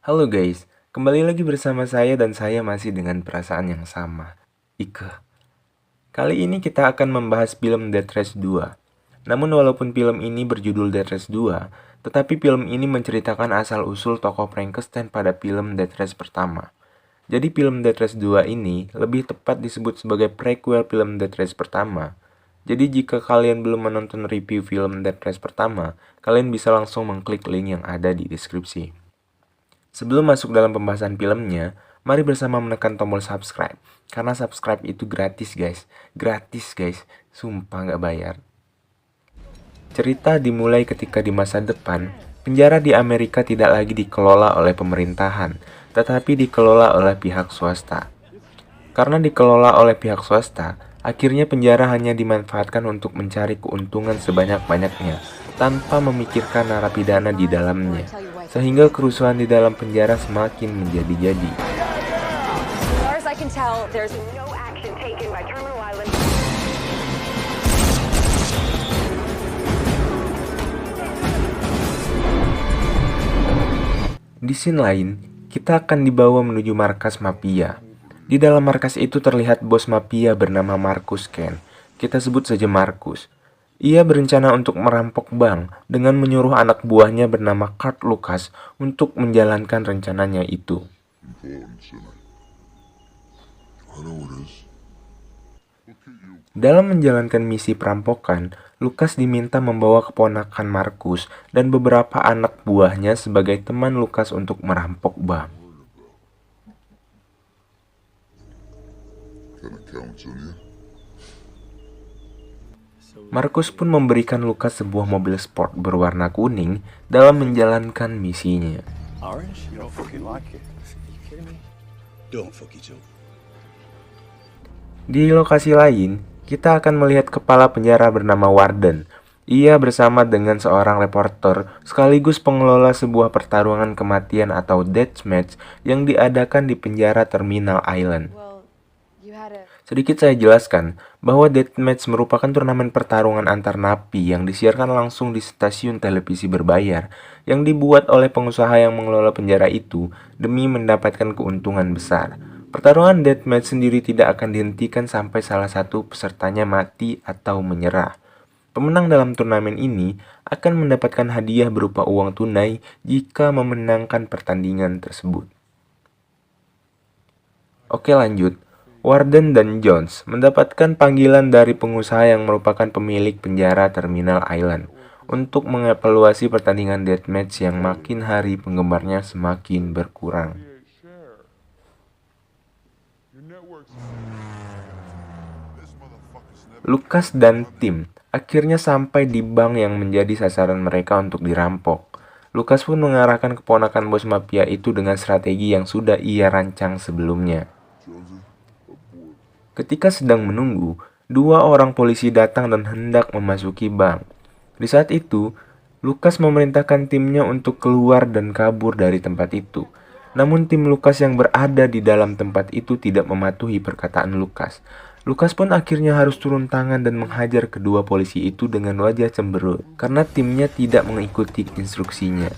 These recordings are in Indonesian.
Halo guys, kembali lagi bersama saya dan saya masih dengan perasaan yang sama, Ike. Kali ini kita akan membahas film Death Race 2. Namun walaupun film ini berjudul Death Race 2, tetapi film ini menceritakan asal-usul tokoh Frankenstein pada film Death Race pertama. Jadi film Death Race 2 ini lebih tepat disebut sebagai prequel film Death Race pertama. Jadi jika kalian belum menonton review film Death Race pertama, kalian bisa langsung mengklik link yang ada di deskripsi. Sebelum masuk dalam pembahasan filmnya, mari bersama menekan tombol subscribe. Karena subscribe itu gratis guys. Gratis guys, sumpah nggak bayar. Cerita dimulai ketika di masa depan, penjara di Amerika tidak lagi dikelola oleh pemerintahan, tetapi dikelola oleh pihak swasta. Karena dikelola oleh pihak swasta, akhirnya penjara hanya dimanfaatkan untuk mencari keuntungan sebanyak-banyaknya, tanpa memikirkan narapidana di dalamnya, sehingga kerusuhan di dalam penjara semakin menjadi-jadi. Di scene lain, kita akan dibawa menuju markas mafia. Di dalam markas itu terlihat bos mafia bernama Marcus Kane. Kita sebut saja Marcus. Ia berencana untuk merampok bank dengan menyuruh anak buahnya bernama Kurt Lucas untuk menjalankan rencananya itu. Dalam menjalankan misi perampokan, Lucas diminta membawa keponakan Marcus dan beberapa anak buahnya sebagai teman Lucas untuk merampok bank. Marcus pun memberikan Lucas sebuah mobil sport berwarna kuning dalam menjalankan misinya. Di lokasi lain, kita akan melihat kepala penjara bernama Warden. Ia bersama dengan seorang reporter sekaligus pengelola sebuah pertarungan kematian atau deathmatch yang diadakan di penjara Terminal Island. Sedikit saya jelaskan bahwa deathmatch merupakan turnamen pertarungan antar napi yang disiarkan langsung di stasiun televisi berbayar yang dibuat oleh pengusaha yang mengelola penjara itu demi mendapatkan keuntungan besar. Pertarungan deathmatch sendiri tidak akan dihentikan sampai salah satu pesertanya mati atau menyerah. Pemenang dalam turnamen ini akan mendapatkan hadiah berupa uang tunai jika memenangkan pertandingan tersebut. Oke, lanjut. Warden dan Jones mendapatkan panggilan dari pengusaha yang merupakan pemilik penjara Terminal Island untuk mengevaluasi pertandingan deathmatch yang makin hari penggemarnya semakin berkurang. Lucas dan tim akhirnya sampai di bank yang menjadi sasaran mereka untuk dirampok. Lucas pun mengarahkan keponakan bos mafia itu dengan strategi yang sudah ia rancang sebelumnya. Ketika sedang menunggu, dua orang polisi datang dan hendak memasuki bank. Di saat itu, Lucas memerintahkan timnya untuk keluar dan kabur dari tempat itu. Namun tim Lucas yang berada di dalam tempat itu tidak mematuhi perkataan Lucas. Lucas pun akhirnya harus turun tangan dan menghajar kedua polisi itu dengan wajah cemberut karena timnya tidak mengikuti instruksinya.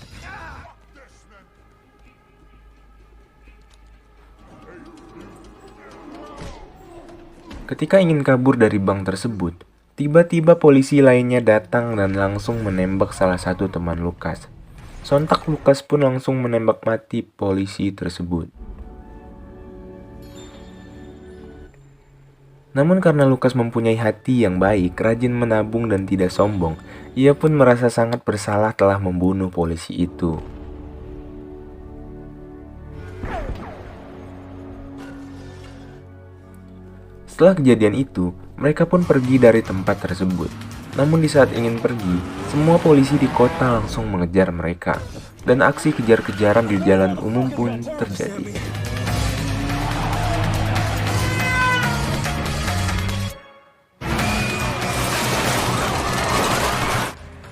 Ketika ingin kabur dari bank tersebut, tiba-tiba polisi lainnya datang dan langsung menembak salah satu teman Lucas. Sontak Lucas pun langsung menembak mati polisi tersebut. Namun karena Lucas mempunyai hati yang baik, rajin menabung dan tidak sombong, ia pun merasa sangat bersalah telah membunuh polisi itu. Setelah kejadian itu, mereka pun pergi dari tempat tersebut. Namun di saat ingin pergi, semua polisi di kota langsung mengejar mereka, dan aksi kejar-kejaran di jalan umum pun terjadi.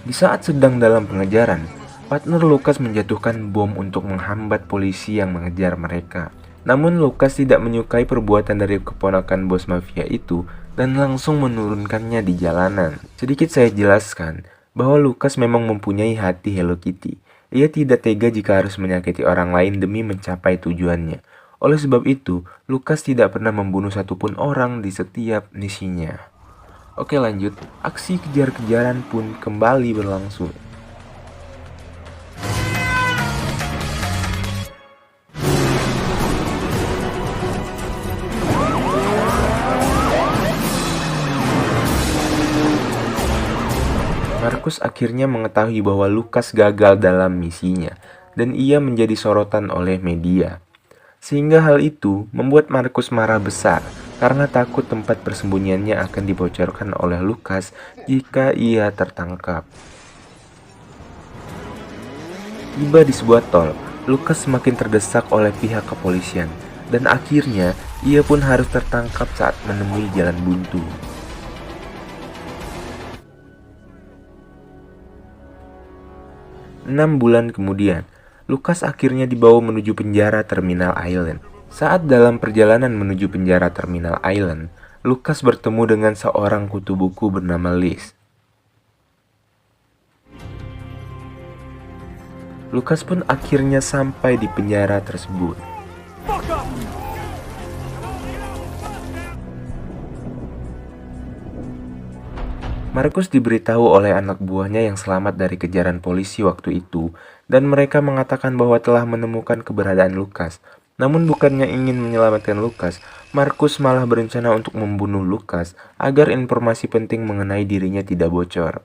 Di saat sedang dalam pengejaran, partner Lucas menjatuhkan bom untuk menghambat polisi yang mengejar mereka. Namun Lucas tidak menyukai perbuatan dari keponakan bos mafia itu dan langsung menurunkannya di jalanan. Sedikit saya jelaskan bahwa Lucas memang mempunyai hati Hello Kitty. Ia tidak tega jika harus menyakiti orang lain demi mencapai tujuannya. Oleh sebab itu, Lukas tidak pernah membunuh satupun orang di setiap misinya. Oke lanjut, aksi kejar-kejaran pun kembali berlangsung. Markus akhirnya mengetahui bahwa Lukas gagal dalam misinya, dan ia menjadi sorotan oleh media. Sehingga hal itu membuat Markus marah besar, karena takut tempat persembunyiannya akan dibocorkan oleh Lukas jika ia tertangkap. Tiba di sebuah tol, Lukas semakin terdesak oleh pihak kepolisian, dan akhirnya ia pun harus tertangkap saat menemui jalan buntu. 6 bulan kemudian, Lukas akhirnya dibawa menuju penjara Terminal Island. Saat dalam perjalanan menuju penjara Terminal Island, Lukas bertemu dengan seorang kutu buku bernama Liz. Lukas pun akhirnya sampai di penjara tersebut. Markus diberitahu oleh anak buahnya yang selamat dari kejaran polisi waktu itu, dan mereka mengatakan bahwa telah menemukan keberadaan Lukas. Namun bukannya ingin menyelamatkan Lukas, Markus malah berencana untuk membunuh Lukas agar informasi penting mengenai dirinya tidak bocor.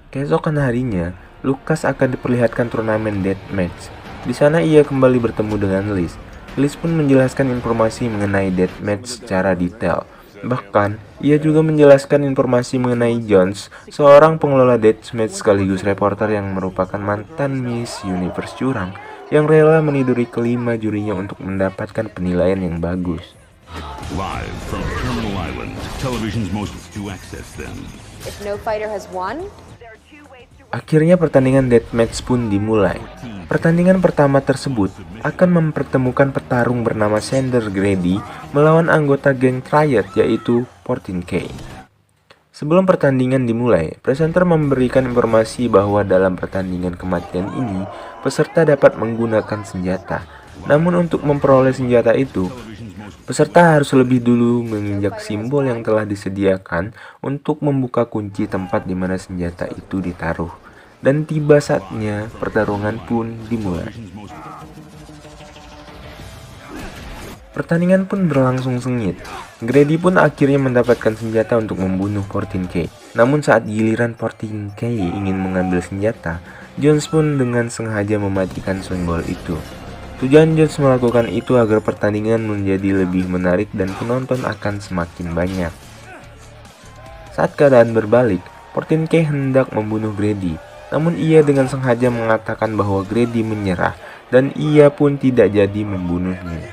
Keesokan harinya, Lukas akan diperlihatkan turnamen deathmatch. Di sana ia kembali bertemu dengan Liz. Liz pun menjelaskan informasi mengenai deathmatch secara detail. Bahkan, ia juga menjelaskan informasi mengenai Jones, seorang pengelola deathmatch sekaligus reporter yang merupakan mantan Miss Universe curang, yang rela meniduri kelima jurinya untuk mendapatkan penilaian yang bagus. Live from Terminal Island, television's most to access them. If no fighter has won, Akhirnya pertandingan deathmatch pun dimulai. Pertandingan pertama tersebut akan mempertemukan petarung bernama Xander Grady melawan anggota geng Triad yaitu 14K. Sebelum pertandingan dimulai, presenter memberikan informasi bahwa dalam pertandingan kematian ini, peserta dapat menggunakan senjata. Namun untuk memperoleh senjata itu, peserta harus lebih dulu menginjak simbol yang telah disediakan untuk membuka kunci tempat di mana senjata itu ditaruh. Dan tiba saatnya pertarungan pun dimulai. Pertandingan pun berlangsung sengit. Grady pun akhirnya mendapatkan senjata untuk membunuh 14K. Namun saat giliran 14K ingin mengambil senjata, Jones pun dengan sengaja mematikan simbol itu. Tujuan Jones melakukan itu agar pertandingan menjadi lebih menarik dan penonton akan semakin banyak. Saat keadaan berbalik, 14K hendak membunuh Grady, namun ia dengan sengaja mengatakan bahwa Grady menyerah dan ia pun tidak jadi membunuhnya.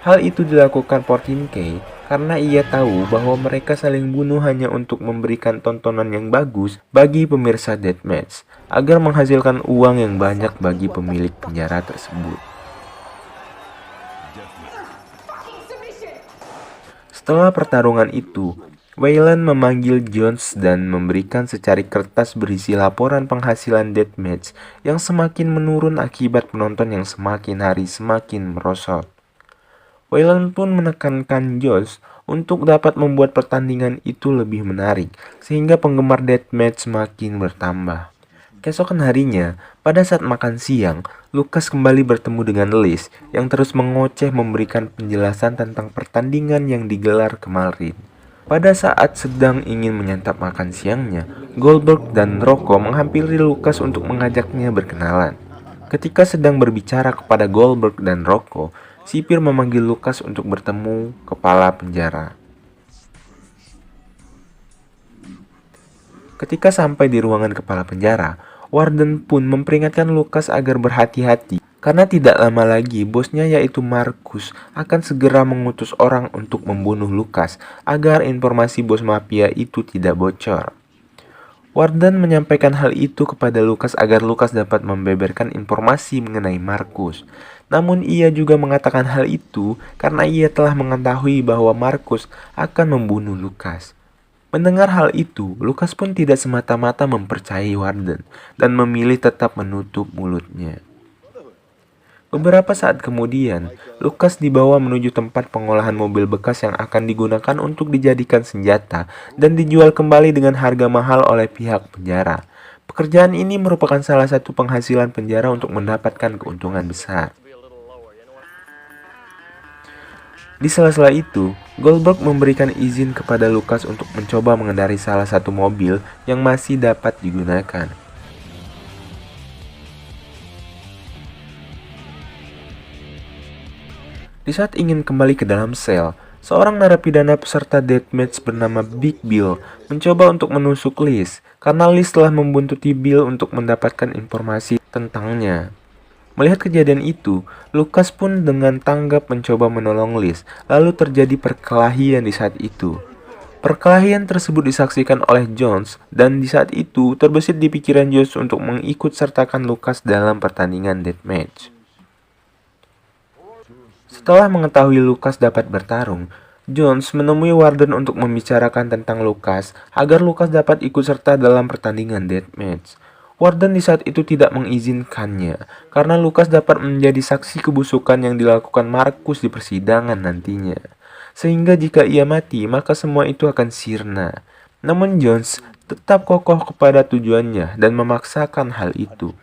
Hal itu dilakukan 14K karena ia tahu bahwa mereka saling bunuh hanya untuk memberikan tontonan yang bagus bagi pemirsa deathmatch, agar menghasilkan uang yang banyak bagi pemilik penjara tersebut. Setelah pertarungan itu, Wayland memanggil Jones dan memberikan secari kertas berisi laporan penghasilan deathmatch yang semakin menurun akibat penonton yang semakin hari semakin merosot. Wayland pun menekankan Jones untuk dapat membuat pertandingan itu lebih menarik, sehingga penggemar deathmatch semakin bertambah. Keesokan harinya, pada saat makan siang, Lukas kembali bertemu dengan Liz yang terus mengoceh memberikan penjelasan tentang pertandingan yang digelar kemarin. Pada saat sedang ingin menyantap makan siangnya, Goldberg dan Rocco menghampiri Lukas untuk mengajaknya berkenalan. Ketika sedang berbicara kepada Goldberg dan Rocco, sipir memanggil Lukas untuk bertemu kepala penjara. Ketika sampai di ruangan kepala penjara, Warden pun memperingatkan Lukas agar berhati-hati karena tidak lama lagi bosnya yaitu Markus akan segera mengutus orang untuk membunuh Lukas agar informasi bos mafia itu tidak bocor. Warden menyampaikan hal itu kepada Lukas agar Lukas dapat membeberkan informasi mengenai Markus. Namun ia juga mengatakan hal itu karena ia telah mengetahui bahwa Markus akan membunuh Lukas. Mendengar hal itu, Lucas pun tidak semata-mata mempercayai Warden dan memilih tetap menutup mulutnya. Beberapa saat kemudian, Lucas dibawa menuju tempat pengolahan mobil bekas yang akan digunakan untuk dijadikan senjata dan dijual kembali dengan harga mahal oleh pihak penjara. Pekerjaan ini merupakan salah satu penghasilan penjara untuk mendapatkan keuntungan besar. Di sela-sela itu, Goldberg memberikan izin kepada Lucas untuk mencoba mengendarai salah satu mobil yang masih dapat digunakan. Di saat ingin kembali ke dalam sel, seorang narapidana peserta deathmatch bernama Big Bill mencoba untuk menusuk Liz karena Liz telah membuntuti Bill untuk mendapatkan informasi tentangnya. Melihat kejadian itu, Lucas pun dengan tanggap mencoba menolong Liz, lalu terjadi perkelahian di saat itu. Perkelahian tersebut disaksikan oleh Jones dan di saat itu terbesit di pikiran Jones untuk mengikut sertakan Lucas dalam pertandingan deathmatch. Setelah mengetahui Lucas dapat bertarung, Jones menemui Warden untuk membicarakan tentang Lucas agar Lucas dapat ikut serta dalam pertandingan deathmatch. Warden di saat itu tidak mengizinkannya karena Lucas dapat menjadi saksi kebusukan yang dilakukan Marcus di persidangan nantinya. Sehingga jika ia mati, maka semua itu akan sirna. Namun Jones tetap kokoh kepada tujuannya dan memaksakan hal itu.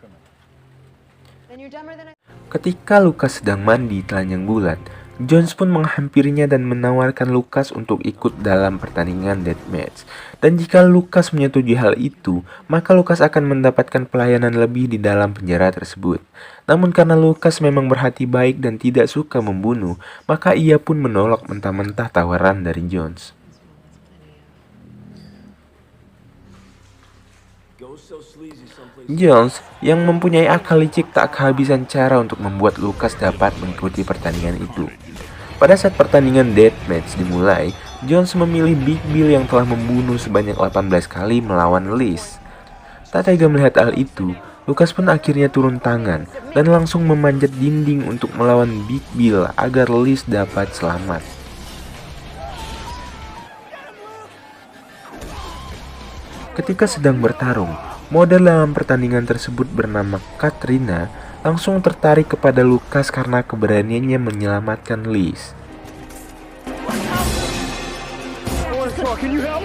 Ketika Lucas sedang mandi di telanjang bulat, Jones pun menghampirinya dan menawarkan Lucas untuk ikut dalam pertandingan deathmatch. Dan jika Lucas menyetujui hal itu, maka Lucas akan mendapatkan pelayanan lebih di dalam penjara tersebut. Namun karena Lucas memang berhati baik dan tidak suka membunuh, maka ia pun menolak mentah-mentah tawaran dari Jones. Jones yang mempunyai akal licik tak kehabisan cara untuk membuat Lucas dapat mengikuti pertandingan itu. Pada saat pertandingan deathmatch dimulai, Jones memilih Big Bill yang telah membunuh sebanyak 18 kali melawan Liz. Tak tega melihat hal itu, Lucas pun akhirnya turun tangan dan langsung memanjat dinding untuk melawan Big Bill agar Liz dapat selamat. Ketika sedang bertarung, model dalam pertandingan tersebut bernama Katrina langsung tertarik kepada Lucas karena keberaniannya menyelamatkan Liz.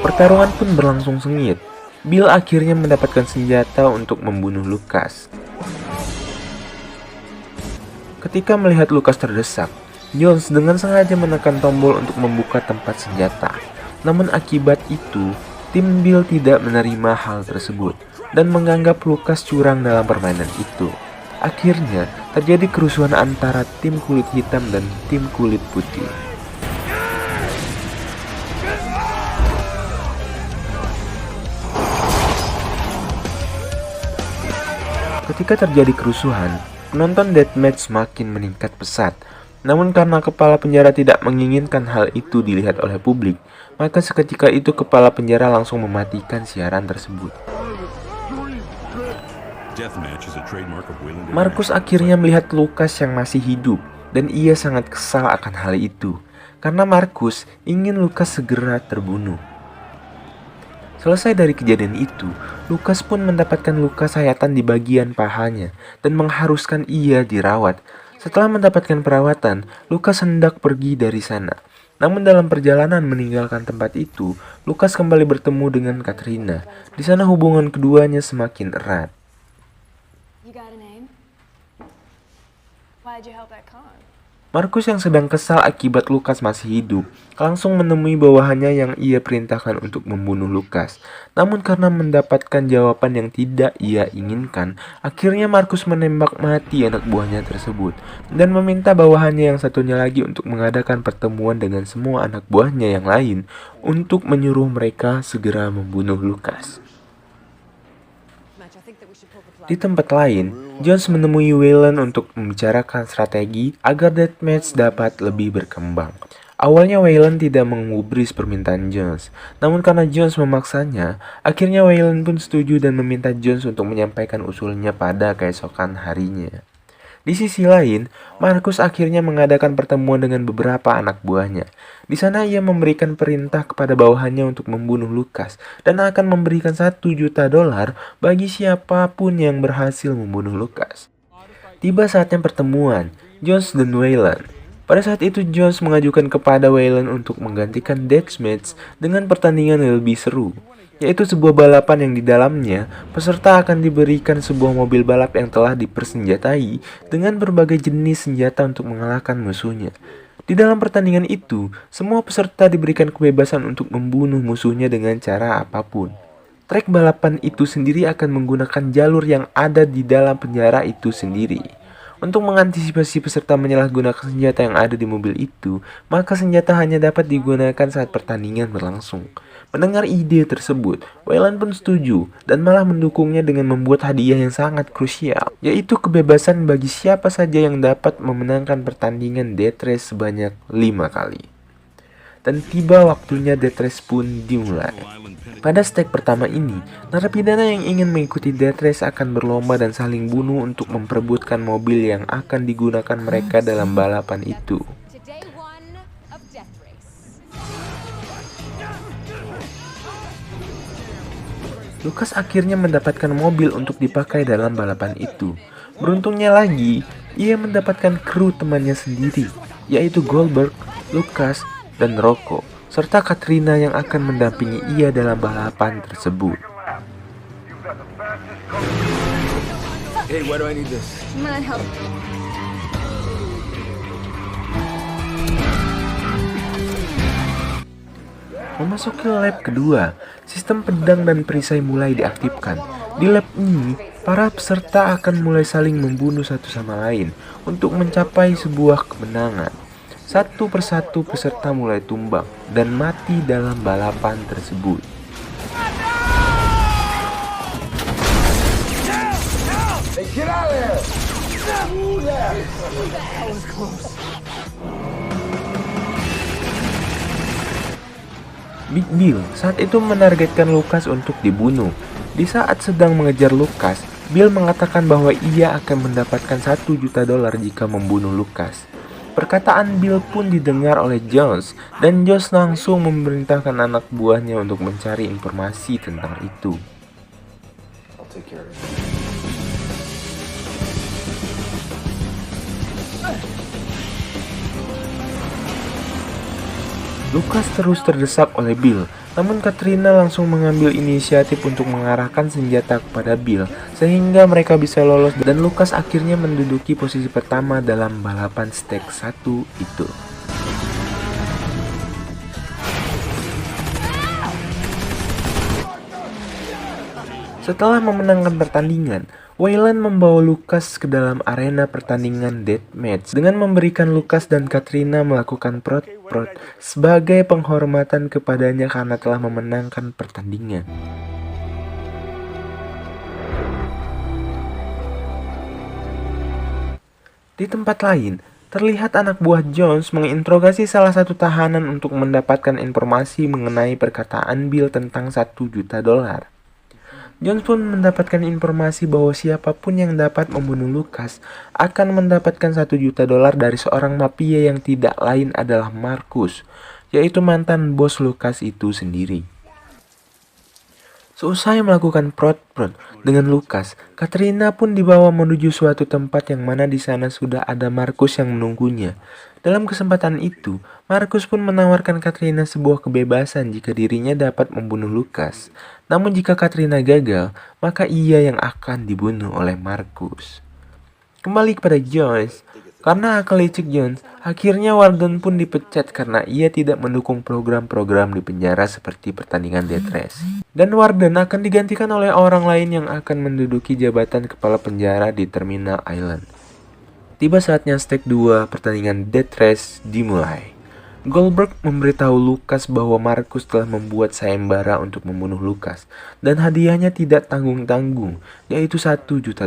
Pertarungan pun berlangsung sengit. Bill akhirnya mendapatkan senjata untuk membunuh Lucas. Ketika melihat Lucas terdesak, Jones dengan sengaja menekan tombol untuk membuka tempat senjata. Namun akibat itu, tim Bill tidak menerima hal tersebut dan menganggap Lucas curang dalam permainan itu. Akhirnya, terjadi kerusuhan antara tim kulit hitam dan tim kulit putih. Ketika terjadi kerusuhan, penonton deathmatch semakin meningkat pesat. Namun karena kepala penjara tidak menginginkan hal itu dilihat oleh publik, maka seketika itu kepala penjara langsung mematikan siaran tersebut. Marcus akhirnya melihat Lucas yang masih hidup dan ia sangat kesal akan hal itu karena Marcus ingin Lucas segera terbunuh. Selesai dari kejadian itu, Lucas pun mendapatkan luka sayatan di bagian pahanya dan mengharuskan ia dirawat. Setelah mendapatkan perawatan, Lucas hendak pergi dari sana. Namun dalam perjalanan meninggalkan tempat itu, Lucas kembali bertemu dengan Katrina. Di sana hubungan keduanya semakin erat. Marcus yang sedang kesal akibat Lucas masih hidup, langsung menemui bawahannya yang ia perintahkan untuk membunuh Lucas. Namun karena mendapatkan jawaban yang tidak ia inginkan, akhirnya Marcus menembak mati anak buahnya tersebut dan meminta bawahannya yang satunya lagi untuk mengadakan pertemuan dengan semua anak buahnya yang lain untuk menyuruh mereka segera membunuh Lucas. Di tempat lain, Jones menemui Wayland untuk membicarakan strategi agar deathmatch dapat lebih berkembang. Awalnya Wayland tidak mengubris permintaan Jones, namun karena Jones memaksanya, akhirnya Wayland pun setuju dan meminta Jones untuk menyampaikan usulnya pada keesokan harinya. Di sisi lain, Markus akhirnya mengadakan pertemuan dengan beberapa anak buahnya. Di sana ia memberikan perintah kepada bawahannya untuk membunuh Lucas dan akan memberikan $1 juta bagi siapapun yang berhasil membunuh Lucas. Tiba saatnya pertemuan, Jones dan Wayland. Pada saat itu Jones mengajukan kepada Wayland untuk menggantikan Deathmatch dengan pertandingan yang lebih seru, yaitu sebuah balapan yang di dalamnya peserta akan diberikan sebuah mobil balap yang telah dipersenjatai dengan berbagai jenis senjata untuk mengalahkan musuhnya. Di dalam pertandingan itu, semua peserta diberikan kebebasan untuk membunuh musuhnya dengan cara apapun. Trek balapan itu sendiri akan menggunakan jalur yang ada di dalam penjara itu sendiri. Untuk mengantisipasi peserta menyalahgunakan senjata yang ada di mobil itu, maka senjata hanya dapat digunakan saat pertandingan berlangsung. Mendengar ide tersebut, Wayland pun setuju dan malah mendukungnya dengan membuat hadiah yang sangat krusial, yaitu kebebasan bagi siapa saja yang dapat memenangkan pertandingan Death Race sebanyak 5 kali. Dan tiba waktunya Death Race pun dimulai. Pada stage pertama ini, narapidana yang ingin mengikuti Death Race akan berlomba dan saling bunuh untuk memperebutkan mobil yang akan digunakan mereka dalam balapan itu. Today one of Death Race. Lucas akhirnya mendapatkan mobil untuk dipakai dalam balapan itu. Beruntungnya lagi, ia mendapatkan kru temannya sendiri, yaitu Goldberg, Lucas, dan Rocco, serta Katrina yang akan mendampingi ia dalam balapan tersebut. Hey, why do I need this? Man, help. Memasuki lap kedua, sistem pedang dan perisai mulai diaktifkan. Di lap ini, para peserta akan mulai saling membunuh satu sama lain untuk mencapai sebuah kemenangan. Satu persatu peserta mulai tumbang dan mati dalam balapan tersebut. Hey, get out of there! Big Bill saat itu menargetkan Lucas untuk dibunuh. Di saat sedang mengejar Lucas, Bill mengatakan bahwa ia akan mendapatkan $1 juta jika membunuh Lucas. Perkataan Bill pun didengar oleh Jones, dan Jones langsung memerintahkan anak buahnya untuk mencari informasi tentang itu. I'll take care of it. Lucas terus terdesak oleh Bill, namun Katrina langsung mengambil inisiatif untuk mengarahkan senjata kepada Bill sehingga mereka bisa lolos dan Lucas akhirnya menduduki posisi pertama dalam balapan stage 1 itu. Setelah memenangkan pertandingan, Wayland membawa Lucas ke dalam arena pertandingan deathmatch dengan memberikan Lucas dan Katrina melakukan prot-prot sebagai penghormatan kepadanya karena telah memenangkan pertandingan. Di tempat lain, terlihat anak buah Jones menginterogasi salah satu tahanan untuk mendapatkan informasi mengenai perkataan Bill tentang $1 juta. Jones pun mendapatkan informasi bahwa siapapun yang dapat membunuh Lucas akan mendapatkan $1 juta dari seorang mafia yang tidak lain adalah Markus, yaitu mantan bos Lucas itu sendiri. Seusai melakukan prot-prot dengan Lucas, Katrina pun dibawa menuju suatu tempat yang mana di sana sudah ada Markus yang menunggunya. Dalam kesempatan itu, Markus pun menawarkan Katrina sebuah kebebasan jika dirinya dapat membunuh Lucas. Namun jika Katrina gagal, maka ia yang akan dibunuh oleh Markus. Kembali kepada Jones, karena akal licik Jones, akhirnya Warden pun dipecat karena ia tidak mendukung program-program di penjara seperti pertandingan Death Race. Dan Warden akan digantikan oleh orang lain yang akan menduduki jabatan kepala penjara di Terminal Island. Tiba saatnya stage 2 pertandingan Death Race dimulai. Goldberg memberitahu Lucas bahwa Markus telah membuat sayembara untuk membunuh Lucas dan hadiahnya tidak tanggung-tanggung, yaitu $1 juta.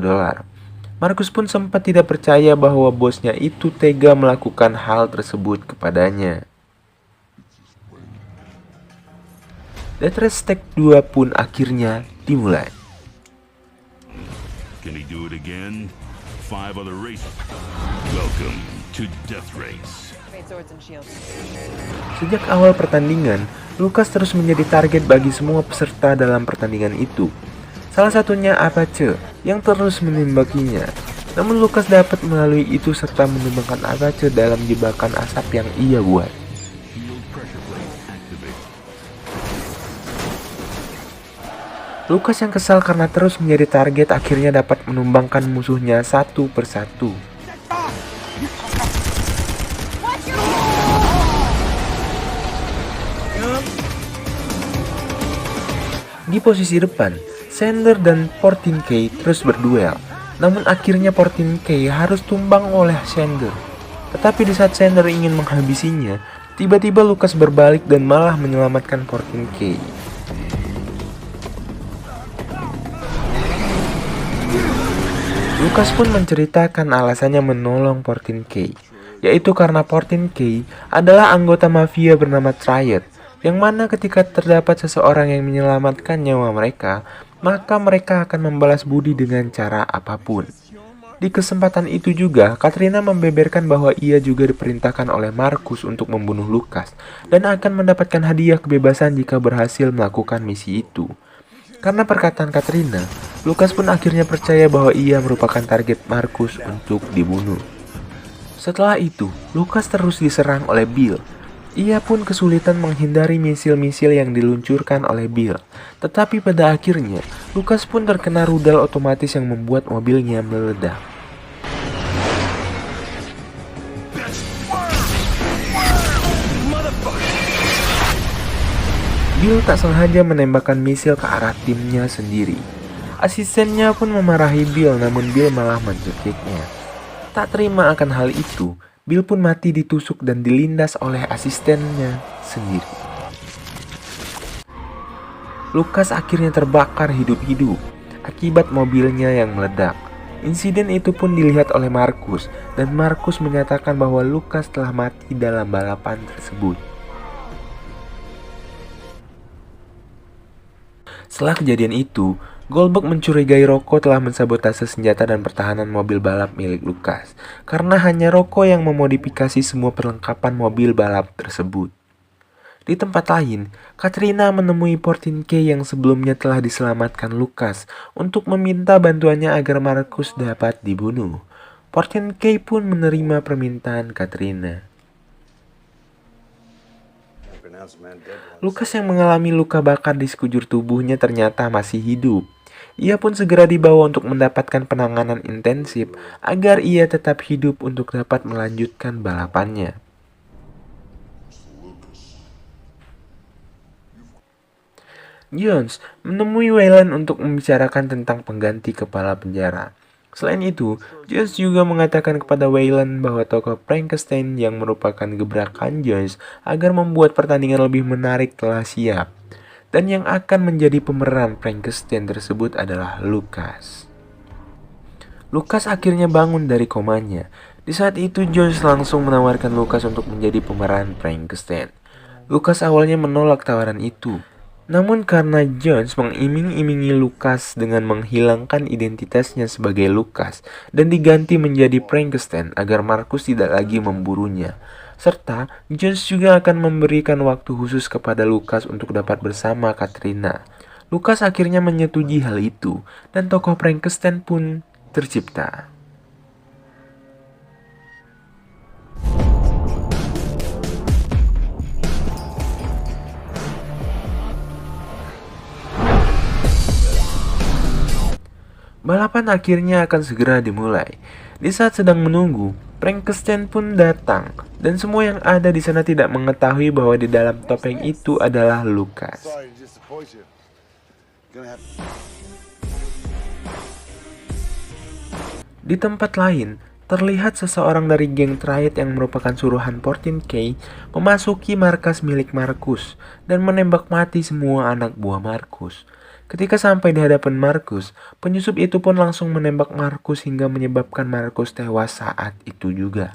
Markus pun sempat tidak percaya bahwa bosnya itu tega melakukan hal tersebut kepadanya. Death Race stage 2 pun akhirnya dimulai. Can he do it again? 5 other races. Welcome to Death Race. Trade swords and shields. Sejak awal pertandingan, Lucas terus menjadi target bagi semua peserta dalam pertandingan itu. Salah satunya Apache yang terus menembakinya. Namun Lucas dapat melalui itu serta menumbangkan Apache dalam jebakan asap yang ia buat. Field pressure plate activated. Lucas yang kesal karena terus menjadi target akhirnya dapat menumbangkan musuhnya satu persatu. Di posisi depan, Sander dan 14K terus berduel. Namun akhirnya 14K harus tumbang oleh Sander. Tetapi di saat Sander ingin menghabisinya, tiba-tiba Lucas berbalik dan malah menyelamatkan 14K. Lucas pun menceritakan alasannya menolong 14K, yaitu karena 14K adalah anggota mafia bernama Triad, yang mana ketika terdapat seseorang yang menyelamatkan nyawa mereka, maka mereka akan membalas budi dengan cara apapun. Di kesempatan itu juga, Katrina membeberkan bahwa ia juga diperintahkan oleh Marcus untuk membunuh Lucas dan akan mendapatkan hadiah kebebasan jika berhasil melakukan misi itu. Karena perkataan Katrina, Lucas pun akhirnya percaya bahwa ia merupakan target Marcus untuk dibunuh. Setelah itu, Lucas terus diserang oleh Bill. Ia pun kesulitan menghindari misil-misil yang diluncurkan oleh Bill. Tetapi pada akhirnya, Lucas pun terkena rudal otomatis yang membuat mobilnya meledak. Bill tak sengaja menembakkan misil ke arah timnya sendiri. Asistennya pun memarahi Bill, namun Bill malah mencekiknya. Tak terima akan hal itu, Bill pun mati ditusuk dan dilindas oleh asistennya sendiri. Lucas akhirnya terbakar hidup-hidup akibat mobilnya yang meledak. Insiden itu pun dilihat oleh Marcus, dan Marcus menyatakan bahwa Lucas telah mati dalam balapan tersebut. Setelah kejadian itu, Goldberg mencurigai Rocco telah mensabotase senjata dan pertahanan mobil balap milik Lucas, karena hanya Rocco yang memodifikasi semua perlengkapan mobil balap tersebut. Di tempat lain, Katrina menemui 14K yang sebelumnya telah diselamatkan Lucas untuk meminta bantuannya agar Marcus dapat dibunuh. 14K pun menerima permintaan Katrina. Lucas yang mengalami luka bakar di sekujur tubuhnya ternyata masih hidup. Ia pun segera dibawa untuk mendapatkan penanganan intensif agar ia tetap hidup untuk dapat melanjutkan balapannya. Jones menemui Wayland untuk membicarakan tentang pengganti kepala penjara. Selain itu, Jones juga mengatakan kepada Wayland bahwa tokoh Frankenstein yang merupakan gebrakan Jones agar membuat pertandingan lebih menarik telah siap. Dan yang akan menjadi pemeran Frankenstein tersebut adalah Lucas. Lucas akhirnya bangun dari komanya. Di saat itu Jones langsung menawarkan Lucas untuk menjadi pemeran Frankenstein. Lucas awalnya menolak tawaran itu. Namun karena Jones mengiming-imingi Lucas dengan menghilangkan identitasnya sebagai Lucas dan diganti menjadi Frankenstein agar Marcus tidak lagi memburunya. Serta Jones juga akan memberikan waktu khusus kepada Lucas untuk dapat bersama Katrina. Lucas akhirnya menyetujui hal itu dan tokoh Frankenstein pun tercipta. Balapan akhirnya akan segera dimulai. Di saat sedang menunggu, Frankenstein pun datang dan semua yang ada di sana tidak mengetahui bahwa di dalam topeng itu adalah Lucas. Di tempat lain, terlihat seseorang dari geng Triad yang merupakan suruhan 14K memasuki markas milik Marcus dan menembak mati semua anak buah Marcus. Ketika sampai di hadapan Marcus, penyusup itu pun langsung menembak Marcus hingga menyebabkan Marcus tewas saat itu juga.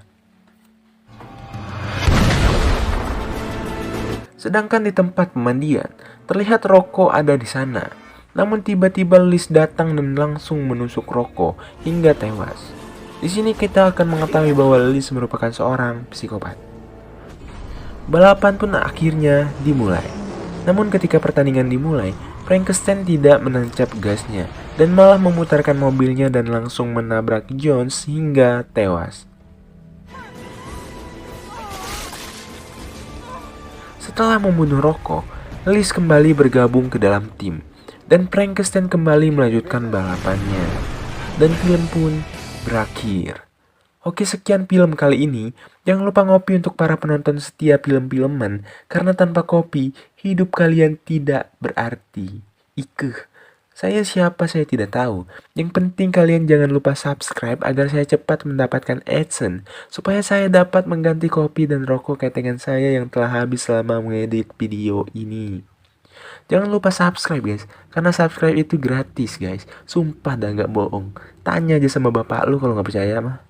Sedangkan di tempat pemandian, terlihat Rocco ada di sana. Namun tiba-tiba Liz datang dan langsung menusuk Rocco hingga tewas. Di sini kita akan mengetahui bahwa Liz merupakan seorang psikopat. Balapan pun akhirnya dimulai. Namun ketika pertandingan dimulai, Frankenstein tidak menancap gasnya dan malah memutarkan mobilnya dan langsung menabrak Jones hingga tewas. Setelah membunuh Rocco, Liz kembali bergabung ke dalam tim dan Frankenstein kembali melanjutkan balapannya. Dan film pun berakhir. Oke, sekian film kali ini. Jangan lupa ngopi untuk para penonton setia film-filman, karena tanpa kopi, hidup kalian tidak berarti. Ikeh. Saya siapa saya tidak tahu. Yang penting kalian jangan lupa subscribe agar saya cepat mendapatkan AdSense, supaya saya dapat mengganti kopi dan rokok ketengan saya yang telah habis selama mengedit video ini. Jangan lupa subscribe guys, karena subscribe itu gratis guys. Sumpah dah gak bohong. Tanya aja sama bapak lu kalau gak percaya mah.